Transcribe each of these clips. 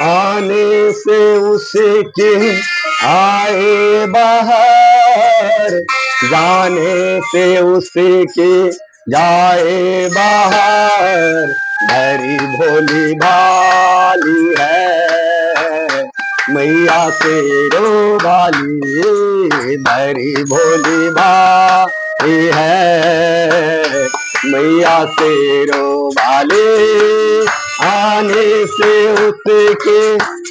आने से उसके आए बाहर, जाने से उसके जाए बाहर। भरी भोली भाली है मैया शेरों वाली, भरी भोली भाली है मैया शेरों वाली। आने से उसके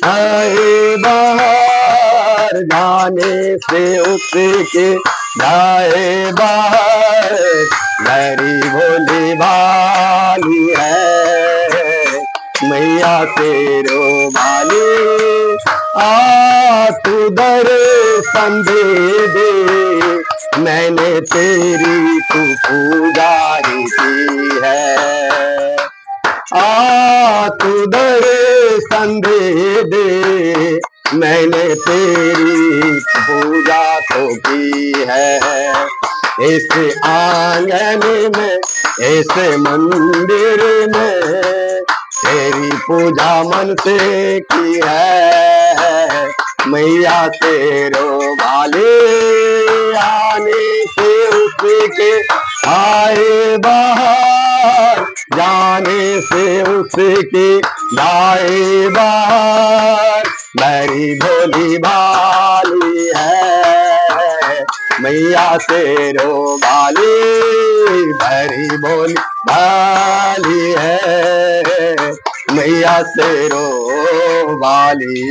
आए बाहर, जाने से उसके जाए बाहर। भरी भोली भाली है मैया शेरों वाली। आ तू दर्शन दे दे, मैंने तेरी तू पूजा ही की है। आ तू दर्शन दे दे, मैंने तेरी पूजा तो की है। इस आंगन में, इस मंदिर में तेरी पूजा मन से की है मैया शेरों वाली। आने से उसके आए बाहर, जाने से उसके जाए बाहर। भरी भोली भाली है मैया शेरों वाली, भरी भोली भाली है मैया शेरों वाली।